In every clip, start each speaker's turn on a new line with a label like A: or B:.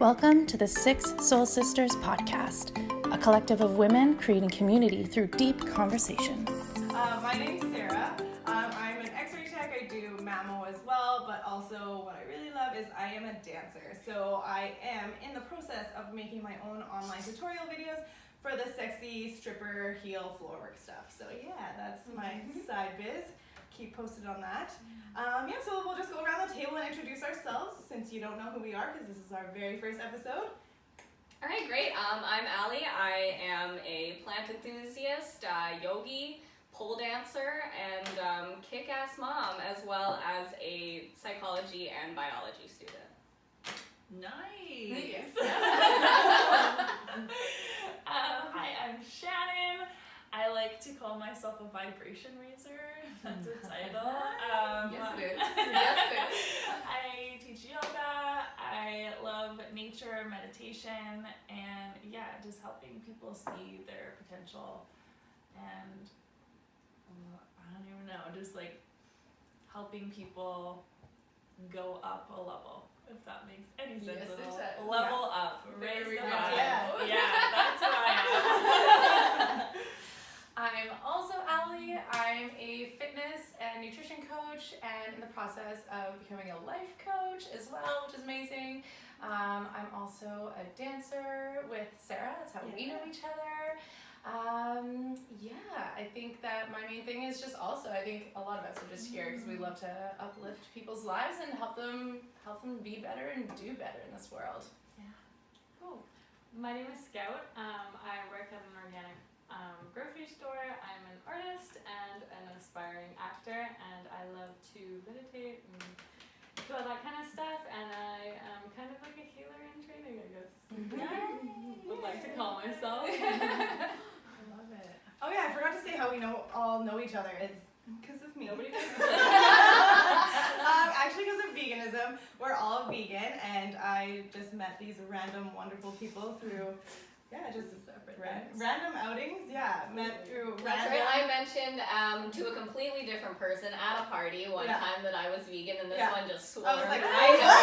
A: Welcome to the Six Soul Sisters podcast, a collective of women creating community through deep conversation.
B: My name's Sarah. I'm an X-ray tech. I do mammo as well, but also what I really love is I am a dancer. So I am in the process of making my own online tutorial videos for the sexy stripper heel floor work stuff. So yeah, that's my side biz. Keep posted on that. So we'll just go around the table and introduce ourselves since you don't know who we are because this is our very first episode.
C: All right, great. I'm Allie. I am a plant enthusiast, yogi, pole dancer, and kick-ass mom, as well as a psychology and biology student.
D: Nice. Hi, I'm Shannon. I like to call myself a vibration raiser. That's a title.
C: Yes, it is. Yes, it is.
D: I teach yoga. I love nature, meditation, and just helping people see their potential. And I don't even know, just like helping people go up a level. If that makes any sense
C: Yes,
D: at
C: it
D: all.
C: does.
D: Level up. Raise the vibe.
B: Yeah.
D: That's who I am.
E: I'm also Allie. I'm a fitness and nutrition coach and in the process of becoming a life coach as well, which is amazing. I'm also a dancer with Sarah. That's how we know each other. I think that my main thing is just also, I think a lot of us are just here because we love to uplift people's lives and help them be better and do better in this world.
F: Yeah. Cool. My name is Scout. I work at an organic grocery store. I'm an artist and an aspiring actor, and I love to meditate and do all that kind of stuff, and I am kind of like a healer in training, I guess. Would like to call myself.
B: I love it. Oh yeah, I forgot to say how we all know each other. It's because of me.
F: Nobody knows.
B: Actually, because of veganism. We're all vegan, and I just met these random, wonderful people through, just random outings. Yeah, met through
C: That's
B: random.
C: right. I mentioned to a completely different person at a party one time that I was vegan, and this one just swarmed
B: I was like,
C: right
B: what?
C: over.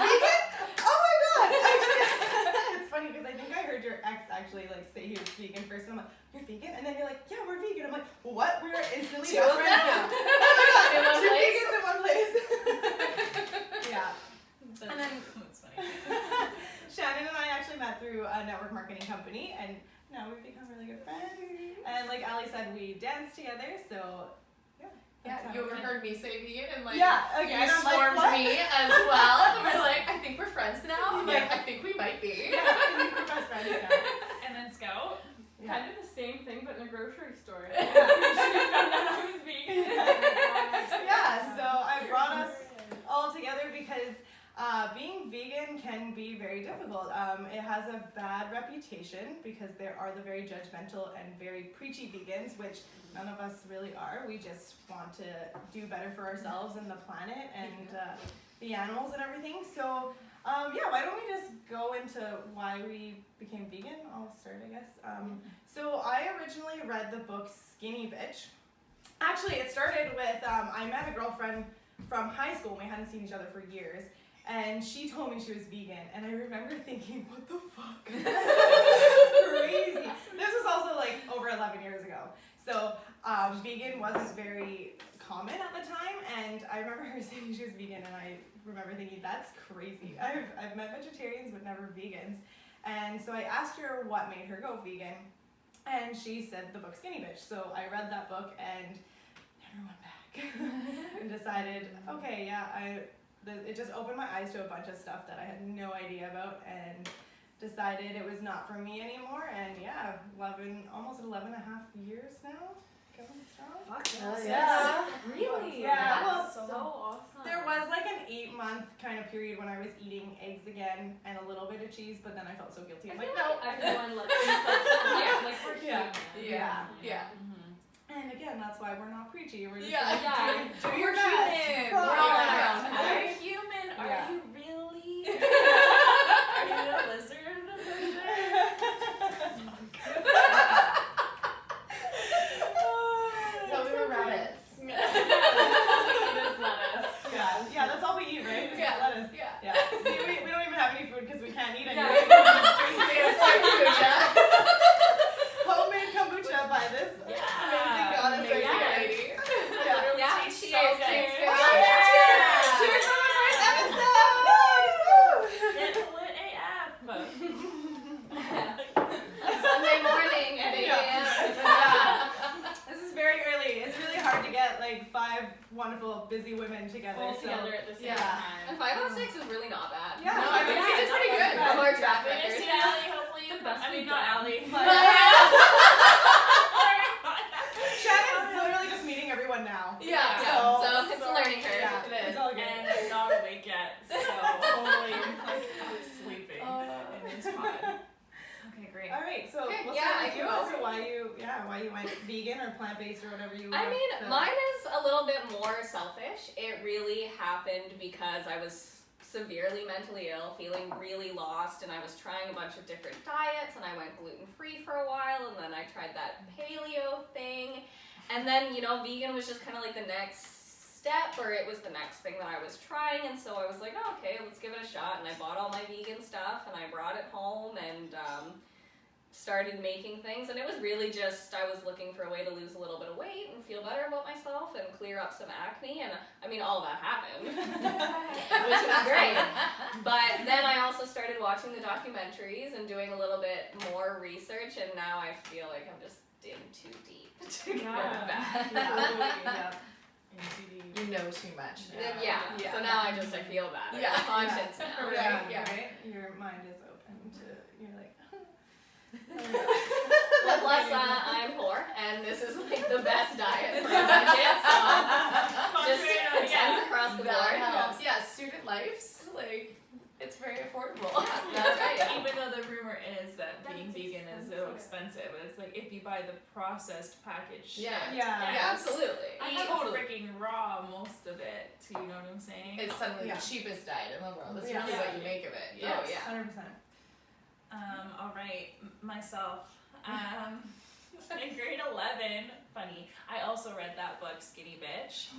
B: You're vegan? Oh my god! Actually, it's funny because I think I heard your ex actually say he was vegan first, and I'm like, you're vegan? And then you're like, yeah, we're vegan. I'm like, what? We're instantly
C: Two
B: best
C: of
B: friends
C: them.
B: now. Oh my god!
C: In one
B: Two
C: place.
B: vegans in one place. Yeah.
D: And
B: then
D: that's funny.
B: Shannon and I actually met through a network marketing company, and now we've become really good friends. And like Ali said, we dance together, so
E: You overheard me say vegan and
B: okay,
E: you
B: and I'm like,
E: swarmed
B: what?
E: me as well. And we're like, I think we're friends now. I'm like, I think we might be.
B: Yeah, I think we're best friends now.
D: And then Scout.
F: Kind of the same thing, but in a grocery store.
B: Yeah.
F: She found out I was vegan.
B: So I brought us all together because being vegan can be very difficult. It has a bad reputation because there are the very judgmental and very preachy vegans, which none of us really are. We just want to do better for ourselves and the planet and the animals and everything. So why don't we just go into why we became vegan? I'll start, I guess. So I originally read the book Skinny Bitch. Actually, it started with, I met a girlfriend from high school, and we hadn't seen each other for years, and she told me she was vegan, and I remember thinking, what the fuck? This is crazy. This was also over 11 years ago. So vegan wasn't very common at the time, and I remember her saying she was vegan, and I remember thinking, that's crazy. I've met vegetarians, but never vegans. And so I asked her what made her go vegan, and she said the book Skinny Bitch. So I read that book and never went back and decided, okay, it just opened my eyes to a bunch of stuff that I had no idea about, and decided it was not for me anymore. And almost 11 and a half years now, going strong.
F: Really?
B: Yeah,
F: That's so awesome.
B: There was an 8-month kind of period when I was eating eggs again and a little bit of cheese, but then I felt so guilty. I'm like, no.
F: Everyone lets we're human.
E: Yeah.
B: And again, that's why we're not preachy. We're just
E: Do
B: your
E: we're
B: best.
E: human.
B: We're
E: We're
B: all
E: all
B: around.
E: around.
D: Are you human? Are you really? Are you a lizard?
E: No, we were rabbits.
B: Yeah, that's all we eat, right? Just lettuce.
E: Yeah.
B: Yeah. See, we don't even have any food because we
C: And 5 out of 6 is really not bad.
B: Yeah.
E: No, I mean,
C: Yeah,
E: it's pretty good.
C: From our track
D: We're gonna
C: record.
D: see Allie, hopefully.
F: The best
D: I mean,
F: we've
D: not
F: done.
D: Allie.
B: Shannon's literally just meeting everyone now.
E: Yeah.
C: So it's a learning curve.
B: Yeah,
E: It is.
B: it's all good.
D: And I'm not awake yet, so totally like half sleeping. And it's fun. Okay, great.
B: All right, so
C: Okay,
B: we'll
C: yeah,
B: start
C: I
B: with you
C: can
B: also
C: go.
B: why you went vegan or plant-based or whatever you
C: I
B: want
C: mean,
B: to-
C: mine is a little bit more selfish. It really happened because I was severely mentally ill, feeling really lost, and I was trying a bunch of different diets, and I went gluten-free for a while, and then I tried that paleo thing, and then, you know, vegan was just kind of like the next step, or it was the next thing that I was trying, and so I was like, oh, okay, let's give it a shot, and I bought all my vegan stuff, and I brought it home, and started making things, and it was really just, I was looking for a way to lose a little bit of weight and feel better about myself and clear up some acne, and I mean, all of that happened, which was great. But then I also started watching the documentaries and doing a little bit more research, and now I feel like I'm just in too deep to go back.
E: You know too much.
C: Yeah.
E: Yeah.
C: So now I feel bad.
E: Yeah.
C: Conscience now.
E: Right.
B: Yeah,
E: Yeah.
B: right? Your mind is open to, you're like,
C: But plus, I'm poor, and this is like the best diet for a budget, so just tens across the
E: That
C: board.
E: helps. Yeah, student lives, like, it's very affordable.
C: That's right.
D: Even though the rumor is that being vegan is so expensive, it's like if you buy the processed packaged shit.
E: Yeah.
B: yeah.
C: Absolutely.
D: Eat
E: Totally.
D: freaking raw most of it, too, you know what I'm saying?
E: It's suddenly
B: Yeah.
E: the cheapest diet in the world. That's
B: Yeah.
E: really what you make of it.
C: Yeah. Oh, yeah.
B: 100%.
D: All right, myself. In grade 11, funny, I also read that book, Skinny Bitch,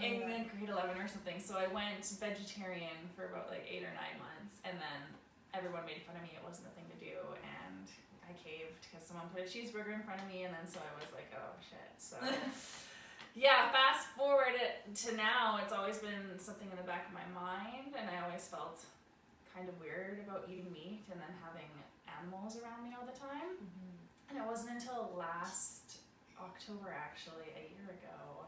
D: in grade 11 or something. So I went vegetarian for about like 8 or 9 months, and then everyone made fun of me. It wasn't the thing to do, and I caved because someone put a cheeseburger in front of me, and then so I was like, oh shit. So yeah, fast forward to now, it's always been something in the back of my mind, and I always felt kind of weird about eating meat and then having animals around me all the time. And it wasn't until last October, actually, a year ago,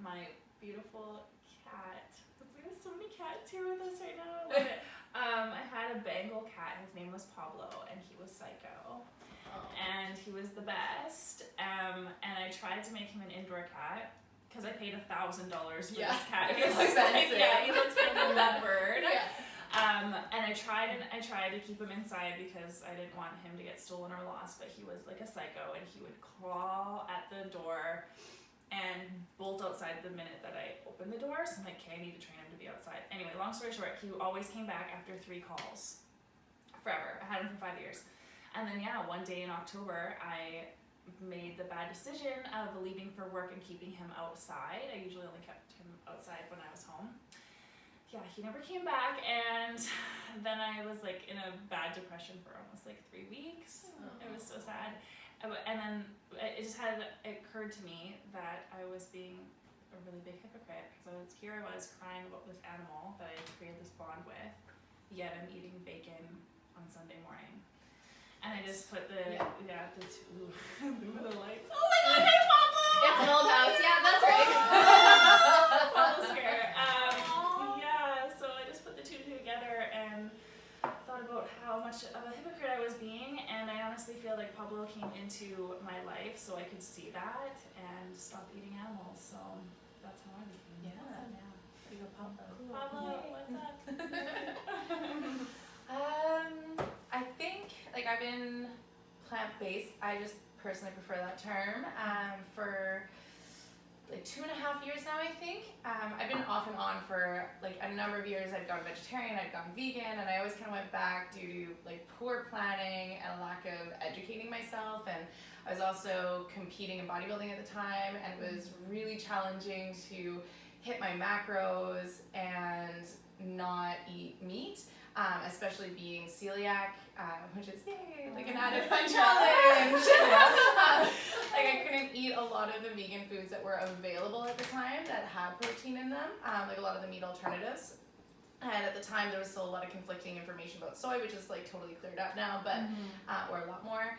D: my beautiful cat, we have so many cats here with us right now, I love it. I had a Bengal cat, his name was Pablo, and he was psycho. And he was the best, and I tried to make him an indoor cat, because I paid $1,000 for this cat. He
E: It's
D: looks like,
E: expensive.
D: he looks like a leopard.
E: Yeah.
D: And I tried to keep him inside because I didn't want him to get stolen or lost, but he was like a psycho, and he would claw at the door and bolt outside the minute that I opened the door. So I'm like, okay, I need to train him to be outside. Anyway, long story short, he always came back after 3 calls. Forever. I had him for 5 years. And then one day in October, I made the bad decision of leaving for work and keeping him outside. I usually only kept him outside when I was home. Yeah, he never came back, and then I was like in a bad depression for almost like 3 weeks. It was so sad. And then it occurred to me that I was being a really big hypocrite, because I was crying about this animal that I created this bond with, yet I'm eating bacon on Sunday morning. And I just put the two the lights. Oh my god, hey Papa!
C: It's an old house. Yeah, that's right.
D: Papa's here. So I just put the two together and thought about how much of a hypocrite I was being, and I honestly feel like Pablo came into my life so I could see that and stop eating animals. So that's how I became.
E: You go, Pablo.
D: Pablo, what's up?
E: I think, like, I've been plant-based. I just personally prefer that term. For like 2.5 years now, I think. I've been off and on for like a number of years. I'd gone vegetarian, I'd gone vegan, and I always kind of went back due to like poor planning and a lack of educating myself. And I was also competing in bodybuilding at the time, and it was really challenging to hit my macros and not eat meat. Especially being celiac, which is like an added fun challenge. Like I couldn't eat a lot of the vegan foods that were available at the time that had protein in them, like a lot of the meat alternatives. And at the time there was still a lot of conflicting information about soy, which is like totally cleared up now, but or a lot more.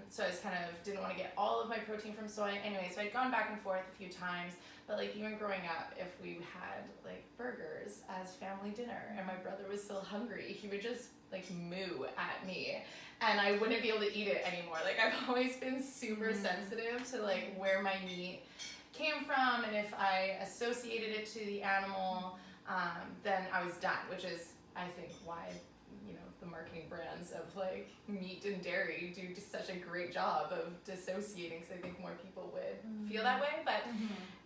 E: So I just kind of didn't want to get all of my protein from soy. Anyway, so I'd gone back and forth a few times, But like even growing up, if we had like burgers as family dinner and my brother was still hungry, he would just like moo at me and I wouldn't be able to eat it anymore. Like I've always been super sensitive to like where my meat came from, and if I associated it to the animal, then I was done, which is I think why the marketing brands of like meat and dairy do such a great job of dissociating, because I think more people would feel that way. But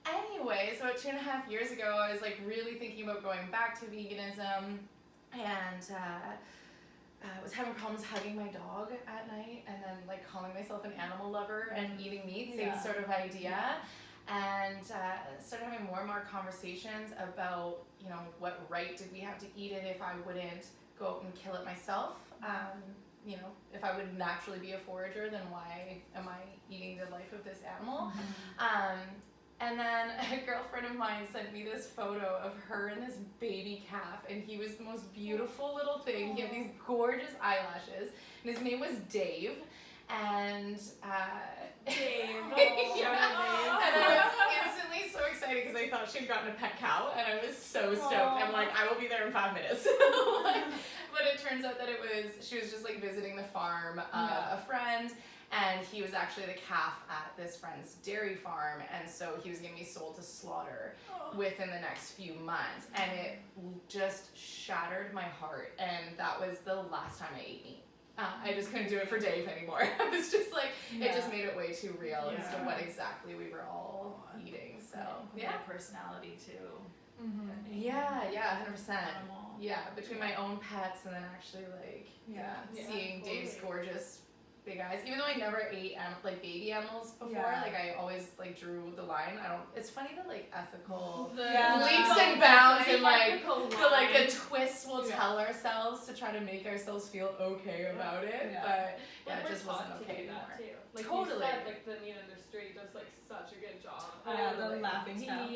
E: anyway, so 2.5 years ago I was like really thinking about going back to veganism, and was having problems hugging my dog at night, and then like calling myself an animal lover and eating meat, same sort of idea. And started having more and more conversations about what right did we have to eat it if I wouldn't go out and kill it myself. If I would naturally be a forager, then why am I eating the life of this animal? And then a girlfriend of mine sent me this photo of her and this baby calf, and he was the most beautiful little thing. He had these gorgeous eyelashes, and his name was Dave. And
F: Dave.
E: and I was instantly so excited because I thought she'd gotten a pet cow, and I was so stoked. I'm like, I will be there in 5 minutes. But it turns out that she was just like visiting the farm, a friend, and he was actually the calf at this friend's dairy farm, and so he was going to be sold to slaughter within the next few months, and it just shattered my heart, and that was the last time I ate meat. I just couldn't do it for Dave anymore. I was just like, it just made it way too real as to what exactly we were all eating. So
D: That personality too.
E: Yeah, 100%.
D: Animal.
E: Yeah, between my own pets and then actually like seeing Dave's gorgeous big eyes. Even though I never ate like baby animals before, like I always like drew the line. It's funny that like ethical leaps and bounds and like the twists we'll tell ourselves to try to make ourselves feel okay about it. But it just wasn't okay anymore.
F: Like
E: totally.
F: You said, like the meat industry does like such a good job.
B: The laughing stuff.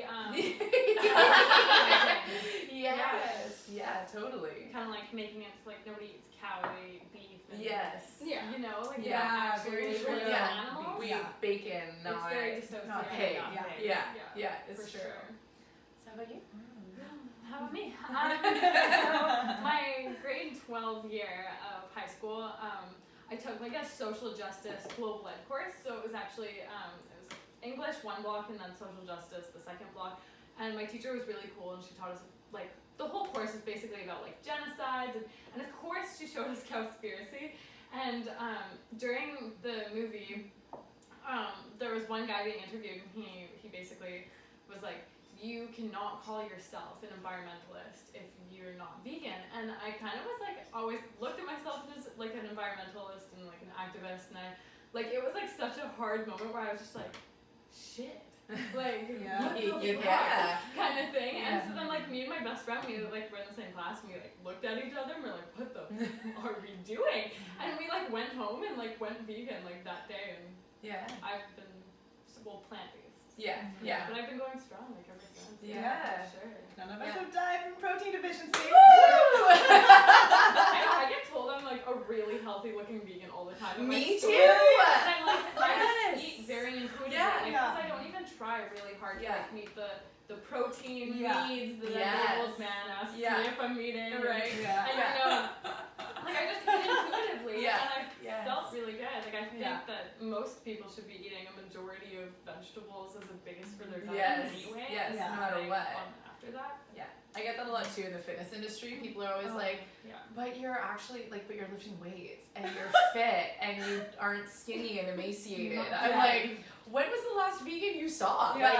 E: Yeah, totally.
F: Kind of like making it so like nobody eats cow, they eat beef. And,
E: Yes.
F: You know, like
B: very
F: actually
B: true.
F: really animals.
E: We eat bacon,
F: It's
E: not
F: very dissociated.
E: pig.
B: Yeah.
E: Yeah, it's
F: for
E: true.
F: sure.
E: So how about you?
F: How about me? So my grade 12 year of high school, I took like a social justice global ed course. So it was actually it was English one block and then social justice the second block. And my teacher was really cool, and she taught us like the whole course is basically about like genocides, and of course she showed us Cowspiracy. And during the movie, there was one guy being interviewed, and he basically was like, you cannot call yourself an environmentalist if you're not vegan. And I kind of was like, always looked at myself as like an environmentalist and like an activist, and I like it was like such a hard moment where I was just like, shit. Like, what the fuck? Kind of thing. And so then like me and my best friend, we like were in the same class, and we like looked at each other and we're like, what the are we doing? And we like went home and like went vegan like that day, and I've been plant-based. But I've been going strong like ever since.
B: Yeah.
F: For sure.
B: None of us have died from protein deficiency.
F: I get told I'm like a really healthy looking vegan all the time.
E: Me too.
F: And I'm like, I just eat very intuitively. Because I don't even try really hard to like meet the protein needs that the old man asks me if I'm eating.
E: Right.
F: And like I just eat intuitively. And I felt really good. Like I think that most people should be eating a majority of vegetables as a base for their diet anyway.
E: Yes, no matter what.
F: After that.
E: I get that a lot too in the fitness industry. People are always like, but you're actually like, but you're lifting weights and you're fit and you aren't skinny and emaciated. I'm like, when was the last vegan you saw? Like,